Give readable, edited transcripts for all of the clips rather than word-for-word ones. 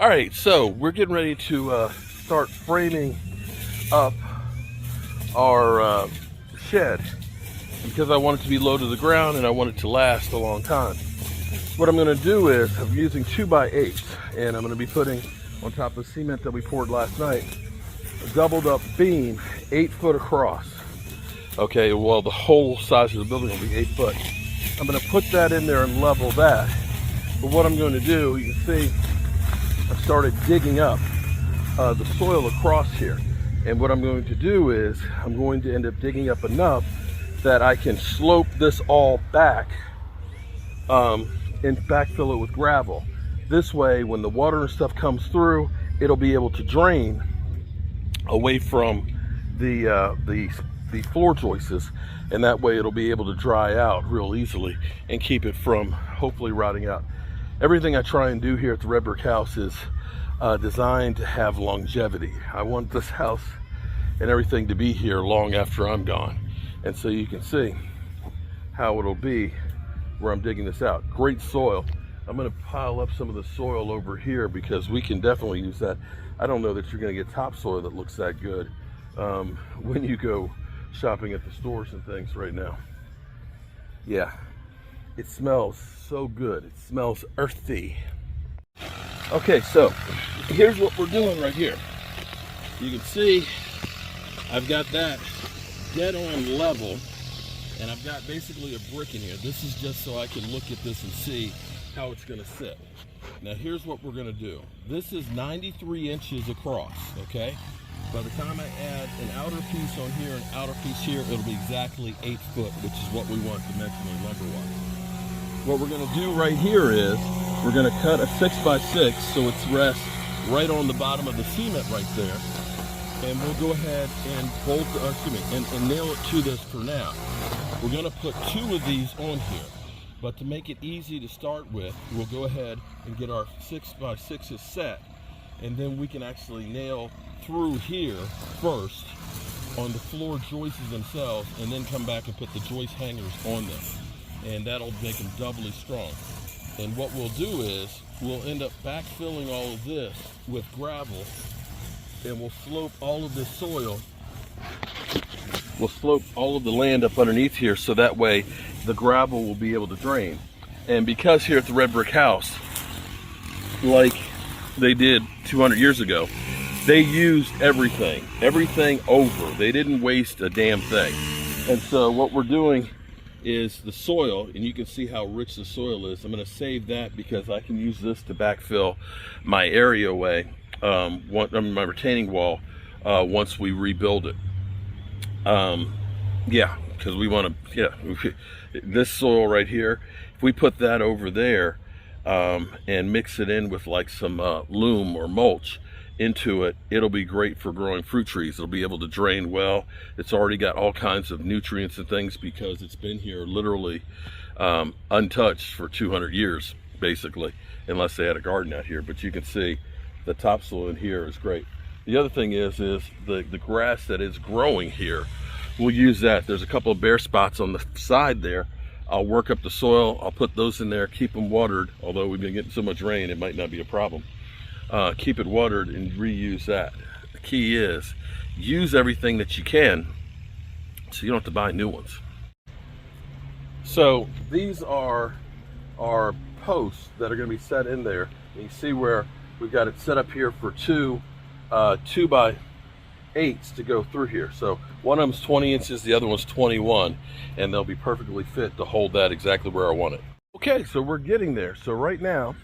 All right, so we're getting ready to start framing up our shed because I want it to be low to the ground and I want it to last a long time. What I'm going to do is I'm using 2x8s and I'm going to be putting on top of the cement that we poured last night a doubled up beam 8 foot across. Okay, well the whole size of the building will be 8 foot. I'm going to put that in there and level that. But what I'm going to do, you can see I've started digging up the soil across here. And what I'm going to do is I'm going to end up digging up enough that I can slope this all back and backfill it with gravel. This way, when the water and stuff comes through, it'll be able to drain away from the floor joists, and that way it'll be able to dry out real easily and keep it from hopefully rotting out. Everything I try and do here at the Red Brick House is designed to have longevity. I want this house and everything to be here long after I'm gone. And so you can see how it'll be where I'm digging this out. Great soil. I'm gonna pile up some of the soil over here because we can definitely use that. I don't know that you're gonna get topsoil that looks that good when you go shopping at the stores and things right now. Yeah, it smells so good. It smells earthy. Okay, so here's what we're doing right here. You can see I've got that dead on level, and I've got basically a brick in here. This is just so I can look at this and see how it's gonna sit. Now here's what we're gonna do. This is 93 inches across, okay? By the time I add an outer piece on here and outer piece here, it'll be exactly 8 foot, which is what we want dimensionally lumber-wise. What we're gonna do right here is we're gonna cut a 6x6 so it's rests right on the bottom of the cement right there. And we'll go ahead and bolt, and nail it to this for now. We're gonna put 2 of these on here, but to make it easy to start with, we'll go ahead and get our 6x6s set, and then we can actually nail through here first on the floor joists themselves, and then come back and put the joist hangers on them. And that'll make them doubly strong. And what we'll do is we'll end up backfilling all of this with gravel, and we'll slope all of this soil. We'll slope all of the land up underneath here so that way the gravel will be able to drain. And because here at the Red Brick House, like they did 200 years ago, they used everything over. They didn't waste a damn thing. And so what we're doing is the soil, and you can see how rich the soil is. I'm going to save that because I can use this to backfill my areaway, my retaining wall, once we rebuild it. Yeah, because we want to, this soil right here, if we put that over there and mix it in with like some loam or mulch into it, it'll be great for growing fruit trees. It'll be able to drain well. It's already got all kinds of nutrients and things because it's been here literally untouched for 200 years, basically, unless they had a garden out here. But you can see the topsoil in here is great. The other thing is the grass that is growing here, we'll use that. There's a couple of bare spots on the side there. I'll work up the soil, I'll put those in there, keep them watered, although we've been getting so much rain, it might not be a problem. Keep it watered and reuse that. The key is use everything that you can so you don't have to buy new ones. So these are our posts that are going to be set in there. And you see where we've got it set up here for 2x8s to go through here. So one of them's 20 inches, the other one's 21, and they'll be perfectly fit to hold that exactly where I want it. Okay, so we're getting there. So right now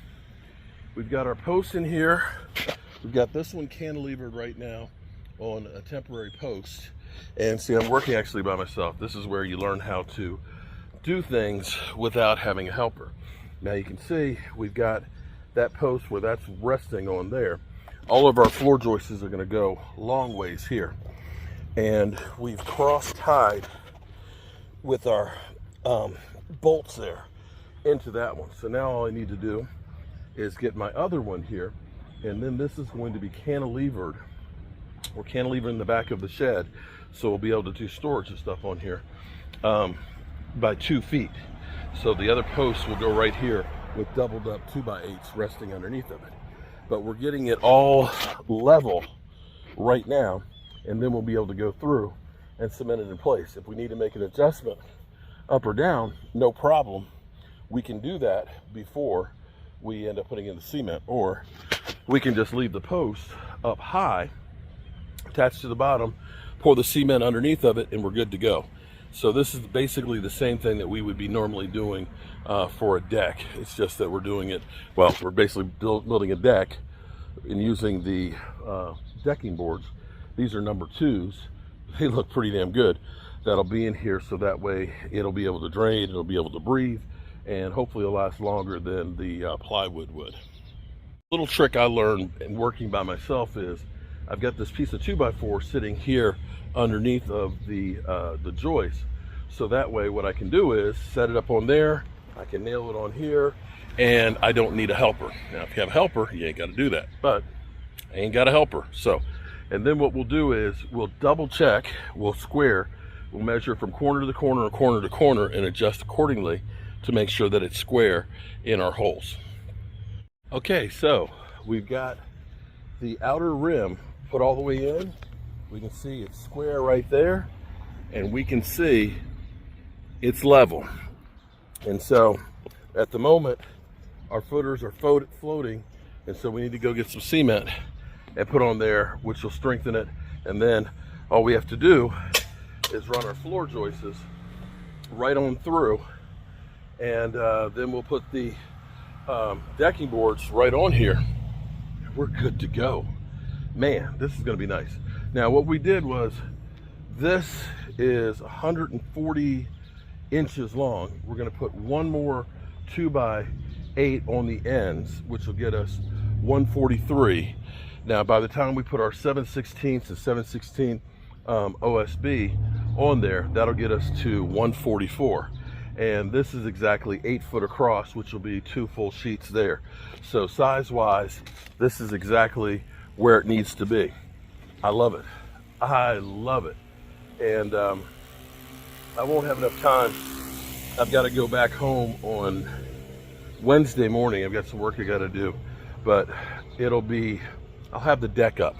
we've got our posts in here. We've got this one cantilevered right now on a temporary post. And see, I'm working actually by myself. This is where you learn how to do things without having a helper. Now you can see we've got that post where that's resting on there. All of our floor joists are going to go long ways here. And we've cross-tied with our bolts there into that one. So now all I need to do is get my other one here, and then this is going to be cantilevered. We're cantilevering the back of the shed, so we'll be able to do storage and stuff on here by 2 feet. So the other posts will go right here with doubled up 2x8s resting underneath of it. but we're getting it all level right now, and then we'll be able to go through and cement it in place. If we need to make an adjustment up or down, no problem. We can do that before we end up putting in the cement, or we can just leave the post up high, attached to the bottom, pour the cement underneath of it, and we're good to go. So this is basically the same thing that we would be normally doing for a deck. It's just that we're doing it, well, we're basically building a deck and using the decking boards. These are number 2s. They look pretty damn good. That'll be in here, so that way it'll be able to drain, it'll be able to breathe, and hopefully it'll last longer than the plywood would. Little trick I learned in working by myself is I've got this piece of 2x4 sitting here underneath of the joist, so that way what I can do is set it up on there, I can nail it on here, and I don't need a helper. Now if you have a helper, you ain't got to do that, but I ain't got a helper. So, and then what we'll do is we'll double check, we'll square, we'll measure from corner to corner or corner to corner and adjust accordingly to make sure that it's square in our holes. Okay, so we've got the outer rim put all the way in. We can see it's square right there, and we can see it's level. And so at the moment our footers are floating, and so we need to go get some cement and put on there, which will strengthen it. And then all we have to do is run our floor joists right on through, and then we'll put the decking boards right on here. We're good to go. Man, this is going to be nice. Now what we did was, this is 140 inches long. We're going to put one more 2x8 on the ends, which will get us 143. Now by the time we put our 7/16 and 7/16 OSB on there, that'll get us to 144. And this is exactly 8 foot across, which will be 2 full sheets there. So size wise, this is exactly where it needs to be. I love it. I love it. And I won't have enough time. I've got to go back home on Wednesday morning. I've got some work I got to do, but I'll have the deck up.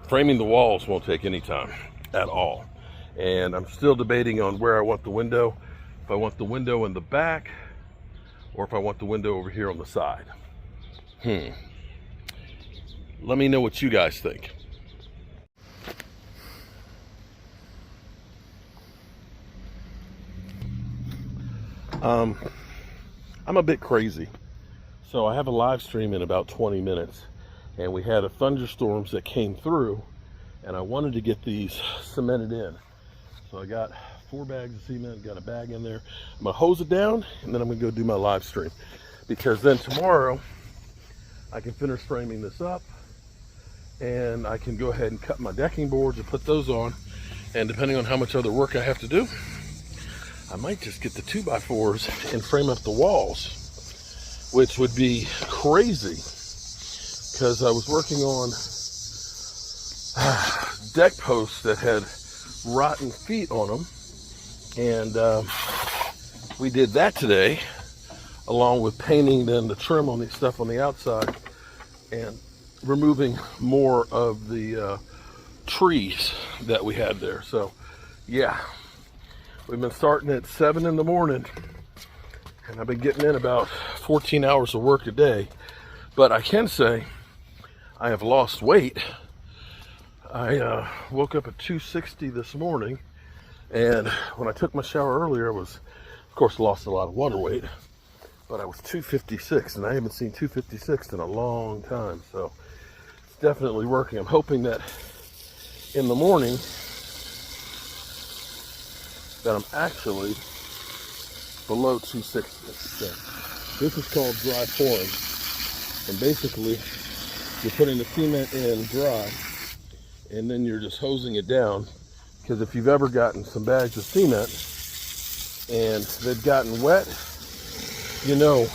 Framing the walls won't take any time at all. And I'm still debating on where I want the window. If I want the window in the back, or if I want the window over here on the side. Let me know what you guys think. I'm a bit crazy. So I have a live stream in about 20 minutes, and we had a thunderstorms that came through, and I wanted to get these cemented in. So I got 4 bags of cement, got a bag in there. I'm gonna hose it down, and then I'm gonna go do my live stream, because then tomorrow I can finish framing this up, and I can go ahead and cut my decking boards and put those on. And depending on how much other work I have to do, I might just get the 2x4s and frame up the walls, which would be crazy, because I was working on deck posts that had rotten feet on them, and we did that today, along with painting then the trim on the stuff on the outside and removing more of the trees that we had there. So yeah, we've been starting at 7 in the morning, and I've been getting in about 14 hours of work a day. But I can say I have lost weight. I woke up at 260 this morning, and when I took my shower earlier, I was, of course, lost a lot of water weight, but I was 256, and I haven't seen 256 in a long time. So it's definitely working. I'm hoping that in the morning that I'm actually below 260. So this is called dry pouring, and basically you're putting the cement in dry, and then you're just hosing it down. Because if you've ever gotten some bags of cement and they've gotten wet, you know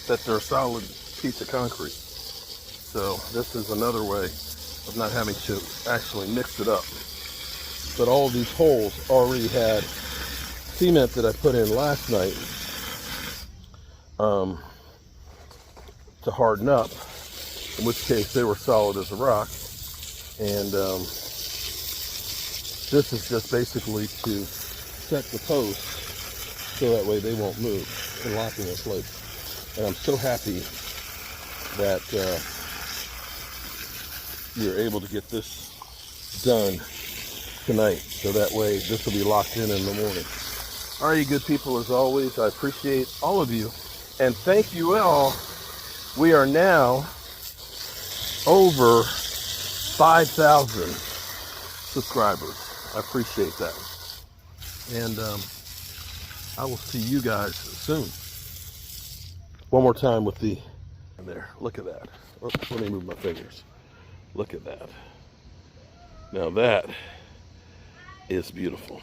that they're a solid piece of concrete. So this is another way of not having to actually mix it up. But all of these holes already had cement that I put in last night to harden up. in which case they were solid as a rock. And this is just basically to set the posts so that way they won't move and locking in place. And I'm so happy that we were able to get this done tonight, so that way this will be locked in the morning. All right, you good people, as always, I appreciate all of you, and thank you all. We are now over 5,000 subscribers. I appreciate that, and I will see you guys soon. One more time with the there. Look at that. Oops, let me move my fingers. Look at that. Now that is beautiful.